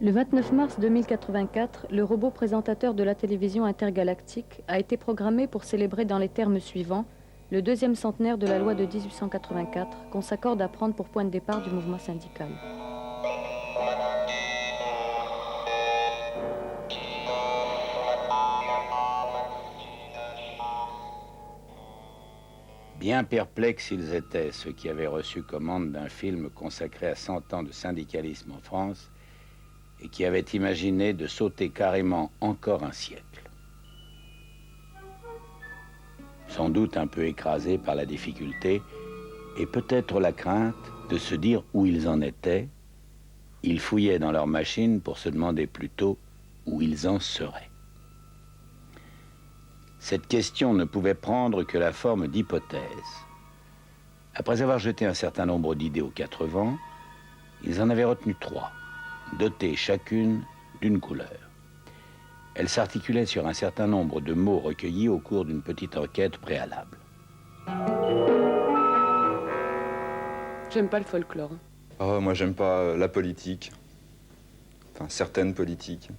Le 29 mars 2084, le robot présentateur de la télévision intergalactique a été programmé pour célébrer dans les termes suivants le deuxième centenaire de la loi de 1884 qu'on s'accorde à prendre pour point de départ du mouvement syndical. Bien perplexes ils étaient, ceux qui avaient reçu commande d'un film consacré à 100 ans de syndicalisme en France et qui avaient imaginé de sauter carrément encore un siècle. Sans doute un peu écrasés par la difficulté et peut-être la crainte de se dire où ils en étaient, ils fouillaient dans leur machine pour se demander plutôt où ils en seraient. Cette question ne pouvait prendre que la forme d'hypothèse. Après avoir jeté un certain nombre d'idées aux quatre vents, ils en avaient retenu 3, dotées chacune d'une couleur. Elles s'articulaient sur un certain nombre de mots recueillis au cours d'une petite enquête préalable. J'aime pas le folklore. Oh, moi, j'aime pas la politique. Enfin, certaines politiques.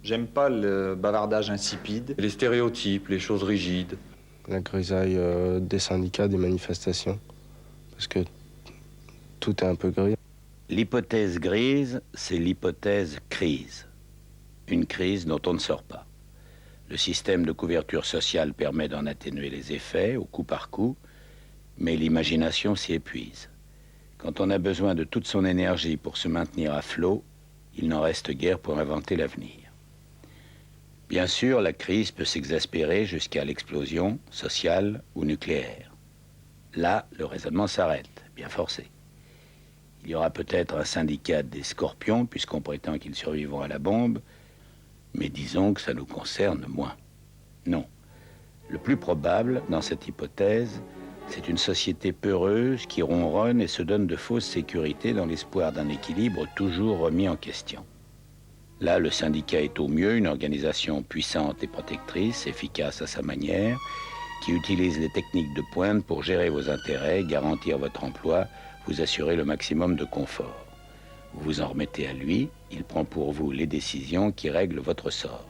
J'aime pas le bavardage insipide. Les stéréotypes, les choses rigides. La grisaille des syndicats, des manifestations. Parce que tout est un peu gris. L'hypothèse grise, c'est l'hypothèse crise. Une crise dont on ne sort pas. Le système de couverture sociale permet d'en atténuer les effets au coup par coup, mais l'imagination s'y épuise. Quand on a besoin de toute son énergie pour se maintenir à flot, il n'en reste guère pour inventer l'avenir. Bien sûr, la crise peut s'exaspérer jusqu'à l'explosion sociale ou nucléaire. Là, le raisonnement s'arrête, bien forcé. Il y aura peut-être un syndicat des scorpions, puisqu'on prétend qu'ils survivront à la bombe, mais disons que ça nous concerne moins. Non. Le plus probable, dans cette hypothèse, c'est une société peureuse qui ronronne et se donne de fausses sécurités dans l'espoir d'un équilibre toujours remis en question. Là, le syndicat est au mieux une organisation puissante et protectrice, efficace à sa manière, qui utilise les techniques de pointe pour gérer vos intérêts, garantir votre emploi, vous assurer le maximum de confort. Vous vous en remettez à lui, il prend pour vous les décisions qui règlent votre sort.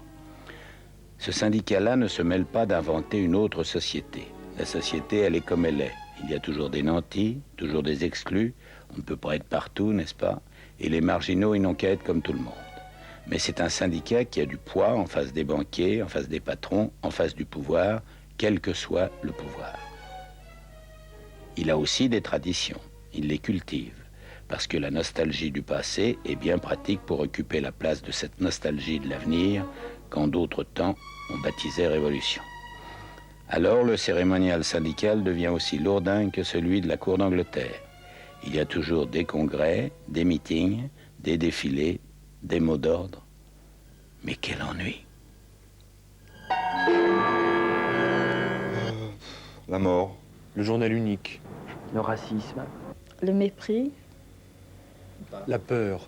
Ce syndicat-là ne se mêle pas d'inventer une autre société. La société, elle est comme elle est. Il y a toujours des nantis, toujours des exclus, on ne peut pas être partout, n'est-ce pas? Et les marginaux, ils n'ont qu'à être comme tout le monde. Mais c'est un syndicat qui a du poids en face des banquiers, en face des patrons, en face du pouvoir, quel que soit le pouvoir. Il a aussi des traditions, il les cultive, parce que la nostalgie du passé est bien pratique pour occuper la place de cette nostalgie de l'avenir, qu'en d'autres temps on baptisait révolution. Alors le cérémonial syndical devient aussi lourdingue que celui de la cour d'Angleterre. Il y a toujours des congrès, des meetings, des défilés, des mots d'ordre. Mais quel ennui! La mort. Le journal unique. Le racisme. Le mépris. La peur.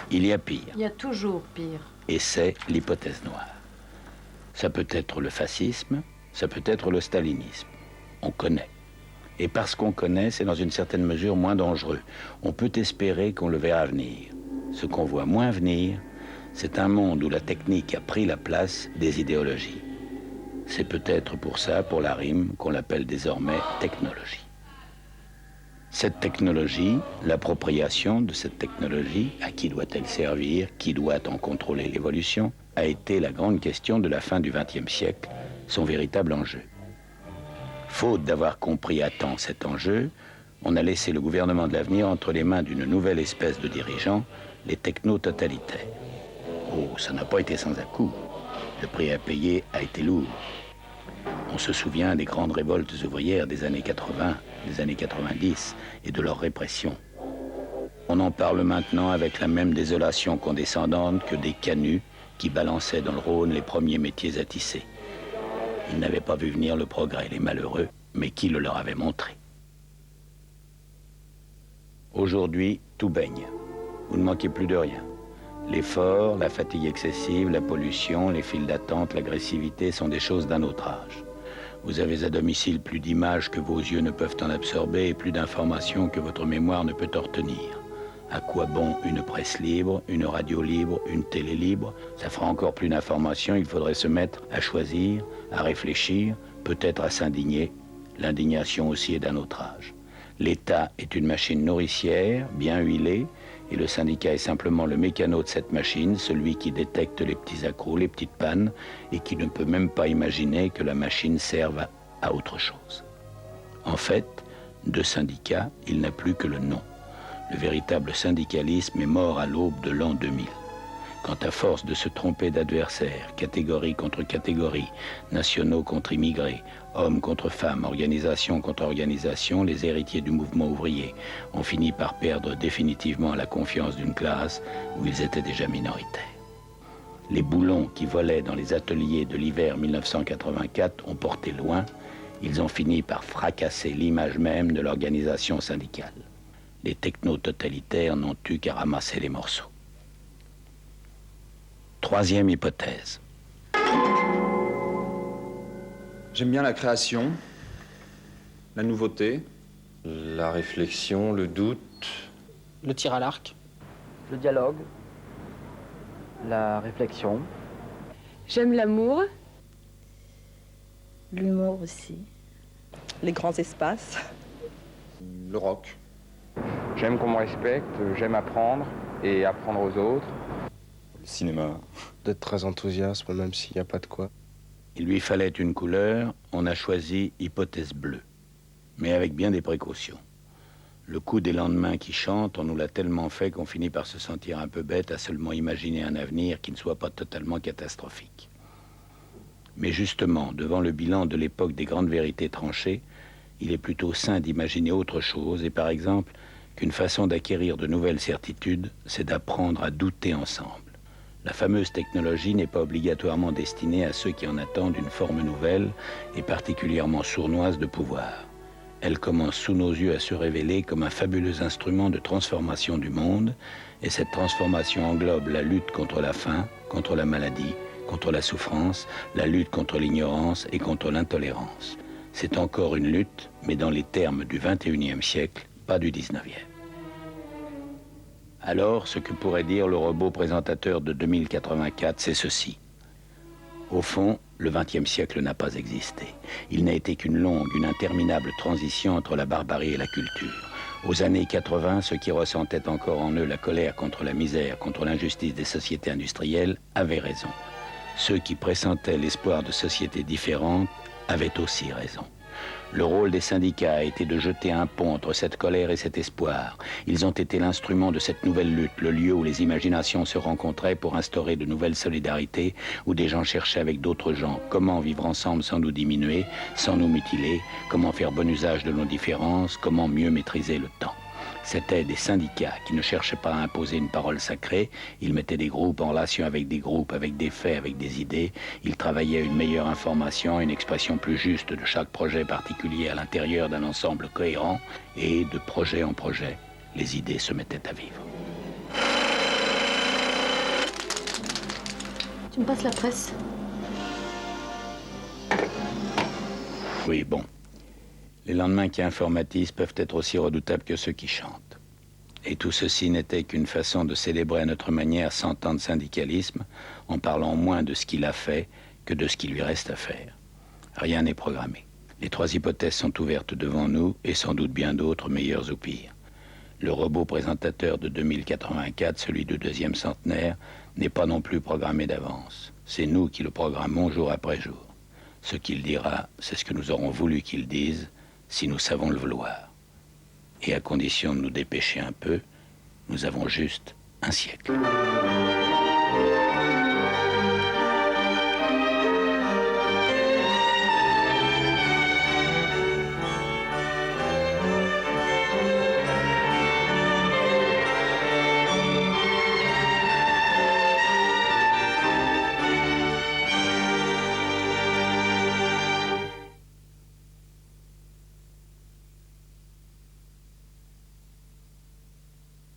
Il y a pire, Il y a toujours pire. et c'est l'hypothèse noire. Ça peut être le fascisme, ça peut être le stalinisme. On connaît. Et parce qu'on connaît, c'est dans une certaine mesure moins dangereux. On peut espérer qu'on le verra venir. Ce qu'on voit moins venir, c'est un monde où la technique a pris la place des idéologies. C'est peut-être pour ça, pour la rime, qu'on l'appelle désormais technologie. Cette technologie, l'appropriation de cette technologie, à qui doit-elle servir, qui doit en contrôler l'évolution, a été la grande question de la fin du XXe siècle, son véritable enjeu. Faute d'avoir compris à temps cet enjeu, on a laissé le gouvernement de l'avenir entre les mains d'une nouvelle espèce de dirigeants, les techno-totalitaires. Oh, ça n'a pas été sans à-coups. Le prix à payer a été lourd. On se souvient des grandes révoltes ouvrières des années 80, des années 90 et de leur répression. On en parle maintenant avec la même désolation condescendante que des canuts qui balançaient dans le Rhône les premiers métiers à tisser. Ils n'avaient pas vu venir le progrès, les malheureux, mais qui le leur avait montré. Aujourd'hui, tout baigne. Vous ne manquez plus de rien. L'effort, la fatigue excessive, la pollution, les files d'attente, l'agressivité sont des choses d'un autre âge. Vous avez à domicile plus d'images que vos yeux ne peuvent en absorber et plus d'informations que votre mémoire ne peut en retenir. À quoi bon une presse libre, une radio libre, une télé libre? Ça fera encore plus d'informations, il faudrait se mettre à choisir, à réfléchir, peut-être à s'indigner. L'indignation aussi est d'un autre âge. L'État est une machine nourricière, bien huilée, et le syndicat est simplement le mécano de cette machine, celui qui détecte les petits accros, les petites pannes, et qui ne peut même pas imaginer que la machine serve à autre chose. En fait, de syndicat, il n'a plus que le nom. Le véritable syndicalisme est mort à l'aube de l'an 2000. Quand à force de se tromper d'adversaires, catégorie contre catégorie, nationaux contre immigrés, hommes contre femmes, organisation contre organisation, les héritiers du mouvement ouvrier ont fini par perdre définitivement la confiance d'une classe où ils étaient déjà minoritaires. Les boulons qui volaient dans les ateliers de l'hiver 1984 ont porté loin, ils ont fini par fracasser l'image même de l'organisation syndicale. Les techno-totalitaires n'ont eu qu'à ramasser les morceaux. Troisième hypothèse. J'aime bien la création, la nouveauté. La réflexion, le doute. Le tir à l'arc. Le dialogue, la réflexion. J'aime l'amour. L'humour aussi. Les grands espaces. Le rock. J'aime qu'on me respecte, j'aime apprendre et apprendre aux autres. Le cinéma. D'être très enthousiaste, même s'il n'y a pas de quoi. Il lui fallait une couleur, on a choisi hypothèse bleue, mais avec bien des précautions. Le coup des lendemains qui chantent, on nous l'a tellement fait qu'on finit par se sentir un peu bête à seulement imaginer un avenir qui ne soit pas totalement catastrophique. Mais justement, devant le bilan de l'époque des grandes vérités tranchées, il est plutôt sain d'imaginer autre chose, et par exemple, qu'une façon d'acquérir de nouvelles certitudes, c'est d'apprendre à douter ensemble. La fameuse technologie n'est pas obligatoirement destinée à ceux qui en attendent une forme nouvelle et particulièrement sournoise de pouvoir. Elle commence sous nos yeux à se révéler comme un fabuleux instrument de transformation du monde, et cette transformation englobe la lutte contre la faim, contre la maladie, contre la souffrance, la lutte contre l'ignorance et contre l'intolérance. C'est encore une lutte, mais dans les termes du XXIe siècle, pas du XIXe. Alors, ce que pourrait dire le robot présentateur de 2084, c'est ceci. Au fond, le XXe siècle n'a pas existé. Il n'a été qu'une longue, une interminable transition entre la barbarie et la culture. Aux années 80, ceux qui ressentaient encore en eux la colère contre la misère, contre l'injustice des sociétés industrielles, avaient raison. Ceux qui pressentaient l'espoir de sociétés différentes avaient aussi raison. Le rôle des syndicats a été de jeter un pont entre cette colère et cet espoir. Ils ont été l'instrument de cette nouvelle lutte, le lieu où les imaginations se rencontraient pour instaurer de nouvelles solidarités, où des gens cherchaient avec d'autres gens comment vivre ensemble sans nous diminuer, sans nous mutiler, comment faire bon usage de nos différences, comment mieux maîtriser le temps. C'étaient des syndicats qui ne cherchaient pas à imposer une parole sacrée, ils mettaient des groupes en relation avec des groupes, avec des faits, avec des idées, ils travaillaient à une meilleure information, une expression plus juste de chaque projet particulier à l'intérieur d'un ensemble cohérent, et de projet en projet, les idées se mettaient à vivre. Tu me passes la presse? Oui, bon. Les lendemains qui informatisent peuvent être aussi redoutables que ceux qui chantent. Et tout ceci n'était qu'une façon de célébrer à notre manière 100 ans de syndicalisme, en parlant moins de ce qu'il a fait que de ce qu'il lui reste à faire. Rien n'est programmé. Les trois hypothèses sont ouvertes devant nous, et sans doute bien d'autres, meilleures ou pires. Le robot présentateur de 2084, celui du deuxième centenaire, n'est pas non plus programmé d'avance. C'est nous qui le programmons jour après jour. Ce qu'il dira, c'est ce que nous aurons voulu qu'il dise, si nous savons le vouloir. Et à condition de nous dépêcher un peu, nous avons juste un siècle.